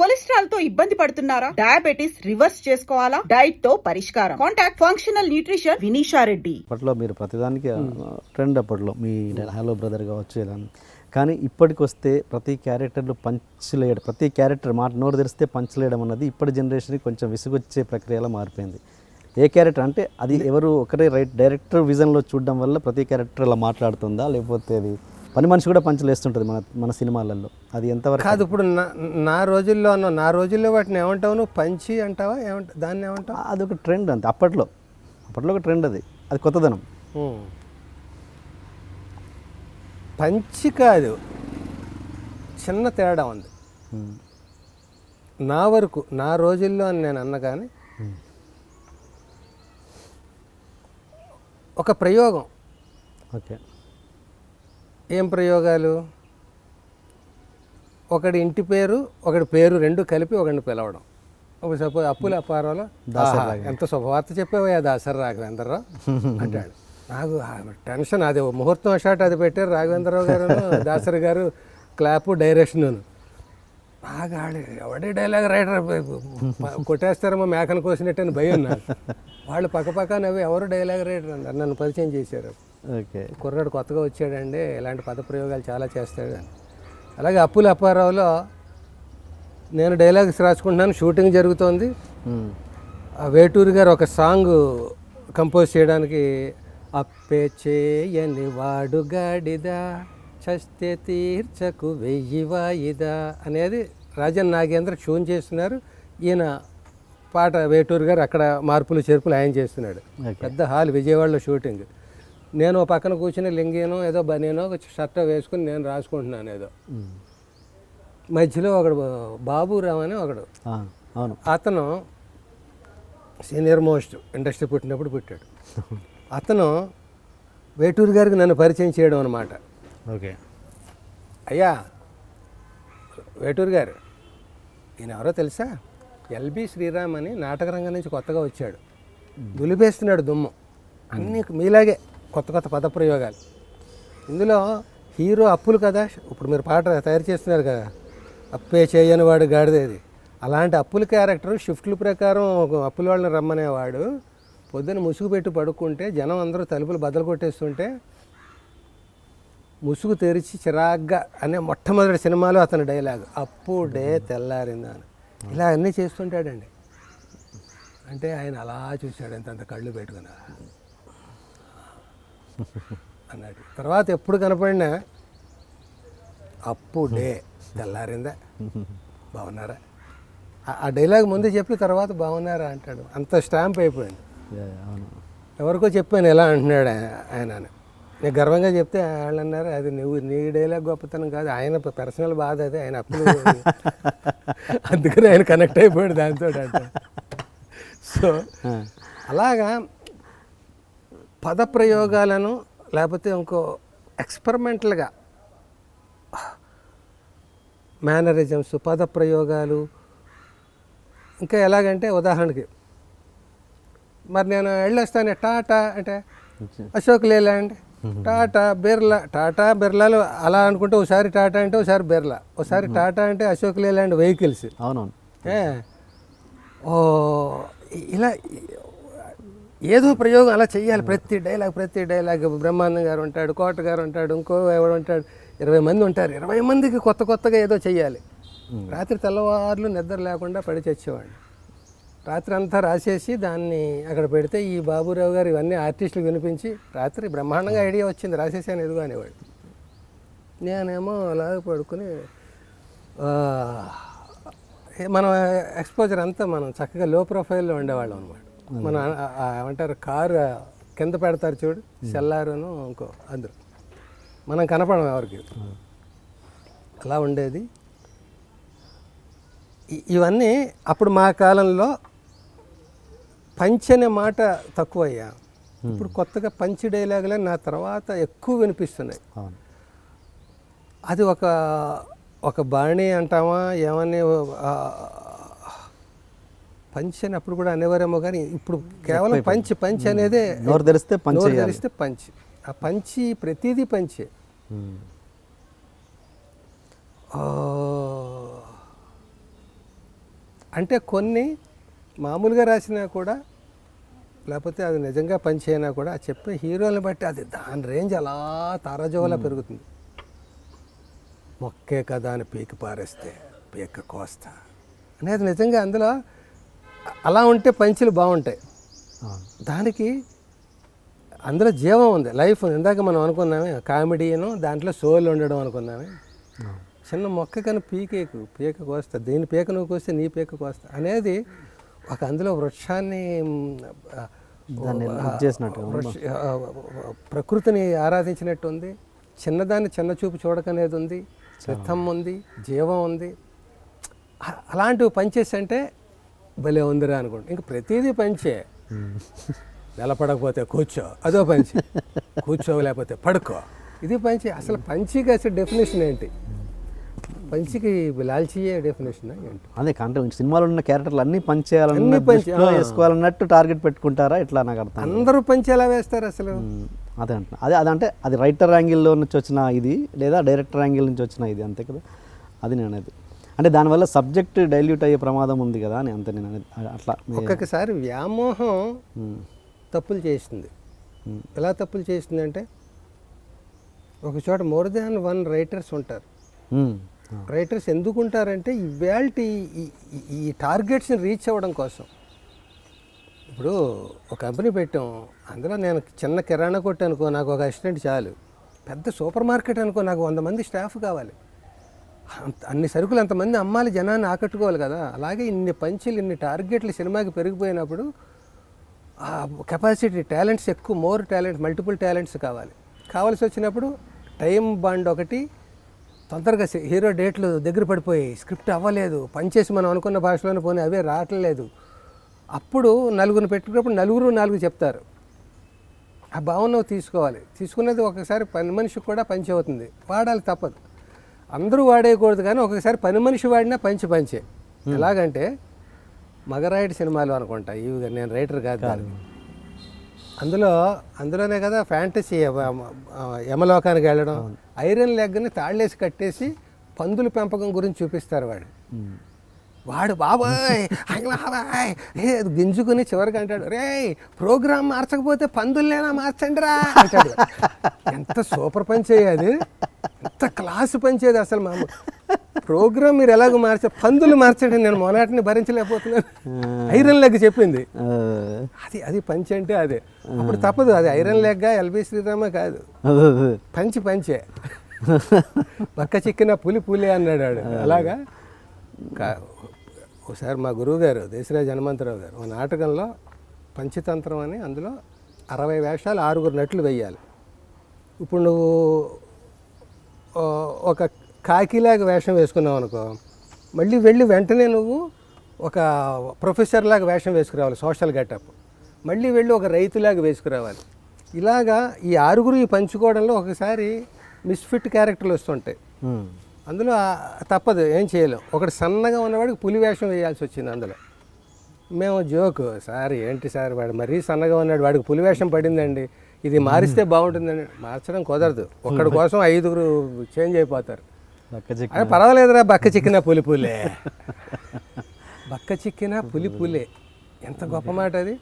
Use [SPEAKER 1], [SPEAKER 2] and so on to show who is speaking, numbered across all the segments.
[SPEAKER 1] Cholesterol తో ఇబ్బంది పడుతున్నారా? డయాబెటిస్ రివర్స్ చేసుకోవాలా? డైట్ తో పరిష్కారం. Contact functional nutrition Vineesha Reddy.
[SPEAKER 2] అప్పట్లో మీరు ప్రతిదానికి ట్రెండ్, అప్పట్లో మీ హలో బ్రదర్ కావచ్చు ఇలా. కానీ ఇప్పటికి వస్తే ప్రతి క్యారెక్టర్లు పంచలేయడం, ప్రతి క్యారెక్టర్ మాట నోరు తెరిస్తే పంచలేయడం అన్నది ఇప్పటి జనరేషన్కి కొంచెం విసుగొచ్చే ప్రక్రియలో మారిపోయింది. ఏ క్యారెక్టర్ అంటే అది ఎవరు ఒకటే డైరెక్టర్ విజన్లో చూడడం వల్ల ప్రతి క్యారెక్టర్ అలా మాట్లాడుతుందా, లేకపోతే అది పని మనిషి కూడా పంచలేస్తుంటుంది మన సినిమాలలో? అది ఎంతవరకు
[SPEAKER 3] కాదు. ఇప్పుడు నా రోజుల్లో వాటిని ఏమంటావు నువ్వు? పంచి అంటావా? దాన్ని ఏమంటావు?
[SPEAKER 2] అదొక ట్రెండ్ అంతే. అప్పట్లో ఒక ట్రెండ్, అది కొత్తదనం.
[SPEAKER 3] పంచి కాదు, చిన్న తేడా ఉంది. నా వరకు, నా రోజుల్లో అని నేను అన్న, కానీ ఒక ప్రయోగం.
[SPEAKER 2] ఓకే.
[SPEAKER 3] ఏం ప్రయోగాలు? ఒకడి ఇంటి పేరు, ఒకడి పేరు రెండు కలిపి ఒకడిని పిలవడం. ఒక సపోజ్ అప్పుల అప్పారావులో ఎంత శుభవార్త చెప్పావయ్యా దాసరి రాఘవేంద్రరావు అంటాడు. నాకు టెన్షన్. అది ముహూర్తం షాట్ అది పెట్టారు రాఘవేంద్రరావు గారు, దాసరి గారు, క్లాపు, డైరెక్షన్. నాకు ఎవడే డైలాగ్ రైటర్ కొట్టేస్తారేమో మేకను కోసినట్టు అని భయం నాకు. వాళ్ళు పక్కపక్క నవ్వి ఎవరు డైలాగ్ రైటర్ అన్నారు. నన్ను పరిచయం చేశారు.
[SPEAKER 2] ఓకే,
[SPEAKER 3] కుర్రాడు కొత్తగా వచ్చాడండి, ఇలాంటి పదప్రయోగాలు చాలా చేస్తాడు అని. అలాగే అప్పుల అప్పారావులో నేను డైలాగ్స్ రాసుకుంటున్నాను, షూటింగ్ జరుగుతోంది. వేటూరి గారు ఒక సాంగ్ కంపోజ్ చేయడానికి, అప్పే చేయని వాడు గాడిదా చస్తే తీర్చకు వెయ్యి వాయిదా అనేది రాజన్ నాగేంద్ర ట్యూన్ చేస్తున్నారు. ఈయన పాట వేటూరి గారు అక్కడ మార్పులు చేర్పులు ఆయన చేస్తున్నాడు. పెద్ద హాల్, విజయవాడలో షూటింగ్. నేను పక్కన కూర్చుని లింగేనో ఏదో బనేనో షర్ట్ వేసుకుని నేను రాసుకుంటున్నాను ఏదో. మధ్యలో ఒకడు బాబురావు అని ఒకడు, అతను సీనియర్ మోస్ట్ ఇండస్ట్రీ పుట్టినప్పుడు పుట్టాడు. అతను వేటూరి గారికి నన్ను పరిచయం చేయడం అనమాట.
[SPEAKER 2] ఓకే,
[SPEAKER 3] అయ్యా వేటూరి గారు, ఈయన ఎవరో తెలుసా? ఎల్బి శ్రీరామ్ అని నాటకరంగం నుంచి కొత్తగా వచ్చాడు, దులిపేస్తున్నాడు దుమ్ము. అన్నీ మీలాగే కొత్త కొత్త పదప్రయోగాలు. ఇందులో హీరో అప్పులు కదా, ఇప్పుడు మీరు పాట తయారు చేస్తున్నారు కదా, అప్పే చేయని వాడు గాడిదేది. అలాంటి అప్పుల క్యారెక్టర్ షిఫ్ట్ల ప్రకారం అప్పుల వాళ్ళని రమ్మనేవాడు. పొద్దున ముసుగు పెట్టి పడుకుంటే జనం అందరూ తలుపులు బద్దలు కొట్టేస్తుంటే ముసుగు తెరిచి చిరాగ్గా అనే మొట్టమొదటి సినిమాలో అతని డైలాగ్ అప్పుడే తెల్లారిందా అని. ఇలా అన్నీ చేస్తుంటాడండి. అంటే ఆయన అలా చూశాడు, అంత కళ్ళు పెట్టుకున్నా అన్నాడు. తర్వాత ఎప్పుడు కనపడినా అప్పుడే తెల్లారిందా, బాగున్నారా, ఆ డైలాగ్ ముందే చెప్పి తర్వాత బాగున్నారా అంటాడు. అంత స్టాంప్ అయిపోయింది. ఎవరికో చెప్పాను ఎలా అంటున్నాడు ఆయన అని. నేను గర్వంగా చెప్తే వాళ్ళు అన్నారు, అది నువ్వు నీ డైలాగ్ గొప్పతనం కాదు, ఆయన పర్సనల్ బాధ అది, ఆయన అప్పుడు అందుకని ఆయన కనెక్ట్ అయిపోయాడు దాంతో అంటే. సో అలాగా పదప్రయోగాలను లేకపోతే ఇంకో ఎక్స్పెరిమెంటల్గా మేనరిజమ్స్, పదప్రయోగాలు. ఇంకా ఎలాగంటే ఉదాహరణకి, మరి నేను వెళ్ళొస్తాను టాటా అంటే అశోక్ లేలాండ్, టాటా బిర్లా, టాటా బిర్లాలు అలా అనుకుంటే ఒకసారి టాటా అంటే ఒకసారి బిర్లా, ఒకసారి టాటా అంటే అశోక్ లేలాండ్ వెహికల్స్.
[SPEAKER 2] అవునవును.
[SPEAKER 3] ఓ ఇలా ఏదో ప్రయోగం అలా చెయ్యాలి. ప్రతి డైలాగ్ బ్రహ్మానందం గారు ఉంటాడు, కోట గారు ఉంటాడు, ఇంకో ఎవడు ఉంటాడు, 20 మంది ఉంటారు. 20 మందికి కొత్తగా ఏదో చెయ్యాలి. రాత్రి తెల్లవారులు నిద్ర లేకుండా పడి చచ్చేవాడిని. రాత్రి అంతా రాసేసి దాన్ని అక్కడ పెడితే ఈ బాబురావు గారు ఇవన్నీ ఆర్టిస్టులు వినిపించి రాత్రి బ్రహ్మాండంగా ఐడియా వచ్చింది, రాసేసాను ఎదుగు అనేవాడు. నేనేమో అలాగ పడుకుని మన ఎక్స్పోజర్ అంతా మనం చక్కగా లో ప్రొఫైల్లో ఉండేవాళ్ళం అనమాట. మన ఏమంటారు, కారు కింద పెడతారు చూడు, సెల్లారును ఇంకో అందరూ, మనం కనపడం ఎవరికి, అలా ఉండేది. ఇవన్నీ అప్పుడు మా కాలంలో పంచ్ అనే మాట తక్కువయ్యా. ఇప్పుడు కొత్తగా పంచి డైలాగులే నా తర్వాత ఎక్కువ వినిపిస్తున్నాయి. అది ఒక బాణి అంటామా ఏమని, పంచ్ అని అప్పుడు కూడా అనేవారేమో, కానీ ఇప్పుడు కేవలం పంచ్ అనేదే.
[SPEAKER 2] నోరు తెరిస్తే
[SPEAKER 3] పంచ్. ఆ పంచి ప్రతిదీ పంచే. అంటే కొన్ని మామూలుగా రాసినా కూడా, లేకపోతే అది నిజంగా పనిచేయనా కూడా ఆ చెప్పే హీరోని బట్టి అది దాని రేంజ్ అలా తారాజోలా పెరుగుతుంది. మొక్కే కదా అని పీకి పారేస్తే పీక కోస్తా అనేది నిజంగా అందులో అలా ఉంటే పంచులు బాగుంటాయి. దానికి అందులో జీవం ఉంది, లైఫ్ ఉంది. ఇందాక మనం అనుకున్నామే కామెడీను దాంట్లో సోల్ ఉండడం అనుకున్నామే. చిన్న మొక్క కానీ పీక కోస్తా, దీని పీక నువ్వు కోస్తే నీ పీక కోస్తా అనేది ఒక అందులో వృక్షాన్ని ప్రకృతిని ఆరాధించినట్టు ఉంది. చిన్నదాన్ని చిన్న చూపు చూడకనేది ఉంది, రథం ఉంది, జీవం ఉంది. అలాంటివి పంచేసి అంటే భలే ఉందిరా అనుకోండి. ఇంక ప్రతిదీ పంచే. నిలబడకపోతే కూర్చో, అదో పంచి. కూర్చోలేకపోతే పడుకో, ఇది పంచి. అసలు పంచికి అసలు డెఫినేషన్ ఏంటి? పంచికి లాల్చీయే డెఫినేషన్ ఏంటి?
[SPEAKER 2] అదే అంటే సినిమాలో ఉన్న క్యారెక్టర్లు అన్నీ పంచేయాలని వేసుకోవాలన్నట్టు టార్గెట్ పెట్టుకుంటారా? ఇట్లా నాకు అర్థం.
[SPEAKER 3] అందరూ పంచి ఎలా వేస్తారు అసలు?
[SPEAKER 2] అదే అంటున్నా. అదంటే అది రైటర్ యాంగిల్లో నుంచి వచ్చిన ఇది, లేదా డైరెక్టర్ యాంగిల్ నుంచి వచ్చిన ఇది, అంతే కదా. అది నేను అనేది అంటే దానివల్ల సబ్జెక్ట్ డైల్యూట్ అయ్యే ప్రమాదం ఉంది కదా అని అంతే నేను అనేది. అట్లా
[SPEAKER 3] ఒక్కొక్కసారి వ్యామోహం తప్పులు చేస్తుంది. ఎలా తప్పులు చేస్తుంది అంటే, ఒక చోట మోర్ దాన్ వన్ రైటర్స్ ఉంటారు. రైటర్స్ ఎందుకు ఉంటారంటే ఇవాల్టి ఈ టార్గెట్స్ని రీచ్ అవ్వడం కోసం. ఇప్పుడు ఒక కంపెనీ పెట్టాం, అందులో నేను చిన్న కిరాణా కొట్టు అనుకో, నాకు ఒక అసిస్టెంట్ చాలు. పెద్ద సూపర్ మార్కెట్ అనుకో, నాకు 100 మంది స్టాఫ్ కావాలి. అన్ని సరుకులు అంతమంది అమ్మాలి, జనాన్ని ఆకట్టుకోవాలి కదా. అలాగే ఇన్ని పంచులు, ఇన్ని టార్గెట్లు సినిమాకి పెరిగిపోయినప్పుడు ఆ కెపాసిటీ, టాలెంట్స్ ఎక్కువ, మోర్ టాలెంట్స్, మల్టిపుల్ టాలెంట్స్ కావాల్సి వచ్చినప్పుడు టైం బాండ్ ఒకటి. తొందరగా హీరో డేట్లు దగ్గర పడిపోయి స్క్రిప్ట్ అవ్వలేదు, పనిచేసి మనం అనుకున్న భాషలోనే పోనీ అవే రావట్లేదు. అప్పుడు నలుగురిని పెట్టుకున్నప్పుడు నలుగురు 4 చెప్తారు. ఆ భావన తీసుకోవాలి. తీసుకున్నది ఒకసారి పని మనిషికి కూడా పంచి అవుతుంది, వాడాలి, తప్పదు. అందరూ వాడేయకూడదు, కానీ ఒకసారి పని మనిషి వాడినా పంచే. ఎలాగంటే మగరాయుడు సినిమాలు అనుకుంటా, ఇవి నేను రైటర్ కాదు. అందులోనే కదా ఫ్యాంటసీ, యమలోకానికి వెళ్ళడం, ఐరన్ లెగ్ని తాళ్ళేసి కట్టేసి పందుల పెంపకం గురించి చూపిస్తారు. వాడు బాబాయ్ గింజుకుని చివరికి అంటాడు, రే ప్రోగ్రామ్ మార్చకపోతే పందులనేనా మార్చండి రా అంటాడు. ఎంత సూపర్ పంచేది, ఎంత క్లాసు పంచేది అసలు. మా ప్రోగ్రామ్ మీరు ఎలాగో పందులు మార్చండి, నేను మొనాటిని భరించలేకపోతున్నాను. ఐరన్ లెగ్ చెప్పింది. అది పంచి అంటే అదే. అప్పుడు తప్పదు, అది ఐరన్ లెగ్ ఎల్బి శ్రీరామ కాదు, పంచే. పక్క చిక్కిన పులి అన్నాడు వాడు. అలాగా ఒకసారి మా గురువుగారు దేశరాజ్ హనుమంతరావు గారు ఒక నాటకంలో పంచతంత్రం అని, అందులో 60 వేషాలు 6 నటులు వేయాలి. ఇప్పుడు నువ్వు ఒక కాకిలాగా వేషం వేసుకున్నావు అనుకో, మళ్ళీ వెళ్ళి వెంటనే నువ్వు ఒక ప్రొఫెసర్లాగా వేషం వేసుకురావాలి, సోషల్ గెటప్. మళ్ళీ వెళ్ళి ఒక రైతులాగా వేసుకురావాలి. ఇలాగా ఈ 6 పంచుకోవడంలో ఒకసారి మిస్ఫిట్ క్యారెక్టర్లు వస్తుంటాయి. అందులో తప్పదు, ఏం చేయలేం. ఒకటి సన్నగా ఉన్నవాడికి పులి వేషం వేయాల్సి వచ్చింది. అందులో మేము జోకు, సార్ ఏంటి సార్ వాడు మరీ సన్నగా ఉన్నాడు, వాడికి పులి వేషం పడిందండి, ఇది మారిస్తే బాగుంటుందండి. మార్చడం కుదరదు, ఒక్కడి కోసం 5 చేంజ్ అయిపోతారు. అదే పర్వాలేదురా, బక్క చిక్కిన పులిపులే. బక్క చిక్కిన పులిపులే, ఎంత గొప్ప మాట అది.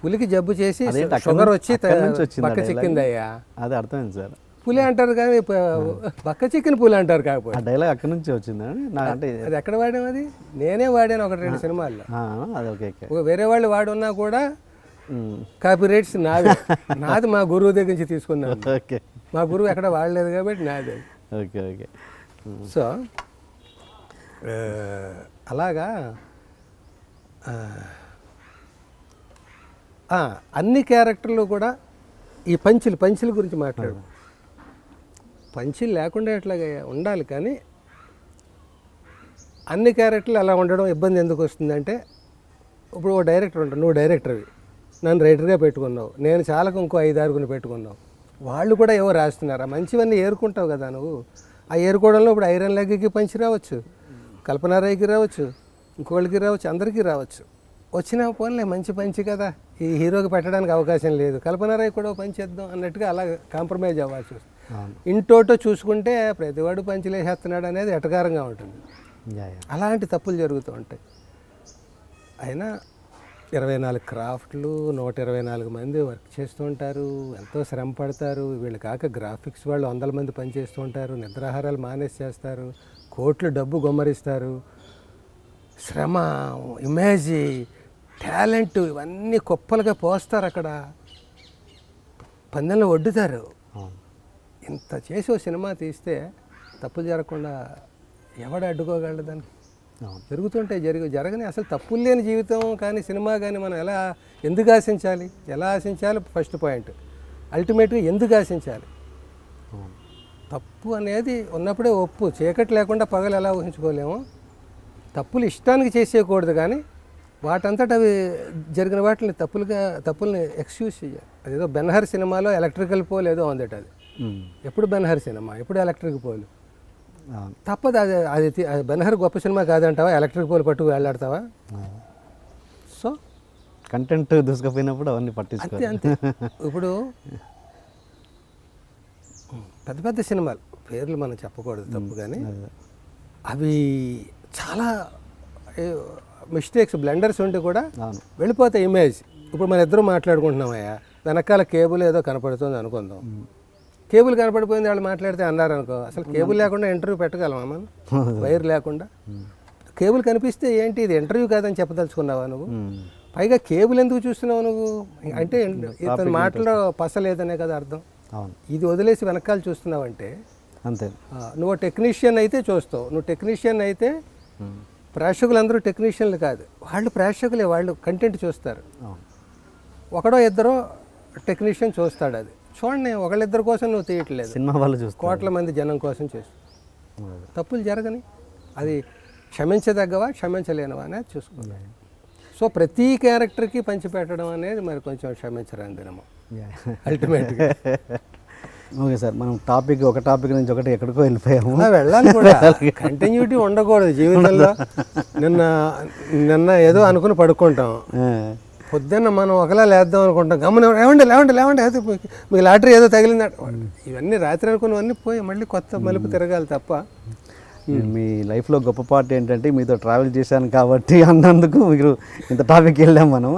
[SPEAKER 3] పులికి జబ్బు చేసి షుగర్ వచ్చి బక్క చిక్కిందయ్యా,
[SPEAKER 2] అది అర్థమైంది సార్.
[SPEAKER 3] పులి అంటారు కానీ బక్క చిక్కిన పులి అంటారు. కాకపోతే
[SPEAKER 2] డైలాగ్ అక్కడి నుంచి వచ్చిందండి. అంటే
[SPEAKER 3] అది ఎక్కడ వాడాము? అది నేనే వాడాను 1-2 సినిమాల్లో. వేరే వాళ్ళు వాడున్నా కూడా కాపీ రైట్స్ నాది మా గురువు దగ్గర నుంచి తీసుకున్నాను. మా గురువు ఎక్కడ వాడలేదు కాబట్టి నాది.
[SPEAKER 2] ఓకే.
[SPEAKER 3] సో అలాగా అన్ని క్యారెక్టర్లు కూడా ఈ పంచుల గురించి మాట్లాడు. పంచులు లేకుండా ఎట్లాగా ఉండాలి, కానీ అన్ని క్యారెక్టర్లు అలా ఉండడం ఇబ్బంది ఎందుకు వస్తుందంటే, ఇప్పుడు ఓ డైరెక్టర్ ఉంటాడు, నువ్వు డైరెక్టర్వి, నన్ను రైటర్గా పెట్టుకున్నావు, నేను చాలకు ఇంకో 5-6 పెట్టుకున్నావు. వాళ్ళు కూడా ఏవో రాస్తున్నారు, మంచివన్నీ ఏరుకుంటావు కదా నువ్వు. ఆ ఏరుకోవడంలో ఇప్పుడు ఐరన్ లెగ్కి పంచి రావచ్చు, కల్పనారాయికి రావచ్చు, ఇంకోళ్ళకి రావచ్చు, అందరికీ రావచ్చు. వచ్చిన పోన్లే మంచి పంచి కదా, ఈ హీరోకి పెట్టడానికి అవకాశం లేదు, కల్పనారాయి కూడా పంచేద్దాం అన్నట్టుగా అలా కాంప్రమైజ్ అవ్వాల్సి వస్తుంది. ఇంటోటో చూసుకుంటే ప్రతివాడు పంచులేసేస్తున్నాడు అనేది ఎటకారంగా ఉంటుంది. అలాంటి తప్పులు జరుగుతూ ఉంటాయి. అయినా 24 క్రాఫ్ట్లు, 124 మంది వర్క్ చేస్తూ ఉంటారు, ఎంతో శ్రమ పడతారు. వీళ్ళు కాక గ్రాఫిక్స్ వాళ్ళు 100 మంది పనిచేస్తూ ఉంటారు, నిద్రాహారాలు మానేసి చేస్తారు, కోట్లు డబ్బు గుమ్మరిస్తారు. శ్రమ, ఇమేజ్, టాలెంట్ ఇవన్నీ కుప్పలుగా పోస్తారు అక్కడ, పందెంలో వడ్డుతారు. ఇంత చేసి ఓ సినిమా తీస్తే తప్పు జరగకుండా ఎవడు అడ్డుకోగలడు దానికి? జరుగుతుంటే జరగని అసలు తప్పులు లేని జీవితం కానీ సినిమా కానీ మనం ఎందుకు ఆశించాలి? ఎలా ఆశించాలి? First point. అల్టిమేట్గా ఎందుకు ఆశించాలి? తప్పు అనేది ఉన్నప్పుడే ఒప్పు. చీకటి లేకుండా పగలు ఎలా ఊహించుకోలేము. తప్పులు ఇష్టానికి చేసేయకూడదు, కానీ వాటంతట అవి జరిగిన వాటిని తప్పుల్ని ఎక్స్క్యూజ్ చేయాలి. అదేదో బెన్హర్ సినిమాలో ఎలక్ట్రికల్ పోల్ ఏదో ఉందట, అది ఎప్పుడు బెన్హర్ సినిమా, ఎప్పుడు ఎలక్ట్రిక్ పోల్. తప్పదు. అది బెన్హర్ గొప్ప సినిమా కాదంటావా? ఎలక్ట్రిక్ పోల్ పట్టుకు వెళ్ళాడతావా? సో
[SPEAKER 2] కంటెంట్ దూసుకుపోయినప్పుడు అవన్నీ పట్టించుకోవాలి.
[SPEAKER 3] అంతే. ఇప్పుడు పెద్ద పెద్ద సినిమాలు పేర్లు మనం చెప్పకూడదు తప్పు, కానీ అవి చాలా మిస్టేక్స్, బ్లెండర్స్ ఉంటే కూడా వెళ్ళిపోతాయి ఇమేజ్. ఇప్పుడు మన ఇద్దరు మాట్లాడుకుంటున్నామయ్యా, వెనకాల కేబుల్ ఏదో కనపడుతుంది అనుకుందాం. కేబుల్ కనపడిపోయింది, వాళ్ళు మాట్లాడితే అన్నారు అనుకో, అసలు కేబుల్ లేకుండా ఇంటర్వ్యూ పెట్టగలమా మనం? వైర్ లేకుండా కేబుల్ కనిపిస్తే ఏంటి ఇది ఇంటర్వ్యూ కాదని చెప్పదలుచుకున్నావా నువ్వు? పైగా కేబుల్ ఎందుకు చూస్తున్నావు నువ్వు? అంటే ఇతని మాటలో పసలేదనే కదా అర్థం. ఇది వదిలేసి వెనకాల చూస్తున్నావంటే
[SPEAKER 2] అంతే.
[SPEAKER 3] నువ్వు టెక్నీషియన్ అయితే చూస్తావు. నువ్వు టెక్నీషియన్ అయితే ప్రేక్షకులందరూ టెక్నీషియన్లు కాదు, వాళ్ళు ప్రేక్షకులే, వాళ్ళు కంటెంట్ చూస్తారు. ఒకడో ఇద్దరో టెక్నీషియన్ చూస్తాడు. అది చూడండి, ఒకళ్ళిద్దరి కోసం నువ్వు తీయట్లేదు,
[SPEAKER 2] సినిమా వాళ్ళు చూస్తారు,
[SPEAKER 3] కోట్ల మంది జనం కోసం చేస్తావు. తప్పులు జరగని అది క్షమించదగ్గవా క్షమించలేనివా అనేది చూసుకోవాలి. సో ప్రతి క్యారెక్టర్కి పంచిపెట్టడం అనేది మరి కొంచెం క్షమించరాని దినము అల్టిమేట్గా.
[SPEAKER 2] ఓకే సార్, మనం ఒక టాపిక్ నుంచి ఒకటి ఎక్కడికో వెళ్ళిపోయాము.
[SPEAKER 3] వెళ్ళాలి కూడా, కంటిన్యూటీ ఉండకూడదు జీవితంలో. నిన్న ఏదో అనుకుని పడుకుంటాం, పొద్దున్న మనం ఒకలా లేద్దాం అనుకుంటాం, గమనం లేవండి అయితే మీకు లాటరీ ఏదో తగిలిందట. ఇవన్నీ రాత్రి అనుకున్నవన్నీ పోయి మళ్ళీ కొత్త మలుపు తిరగాలి తప్ప.
[SPEAKER 2] మీ లైఫ్లో గొప్ప పార్ట్ ఏంటంటే మీతో ట్రావెల్ చేశాను కాబట్టి అన్నందుకు మీరు ఇంత టాపిక్ వెళ్ళాం మనం.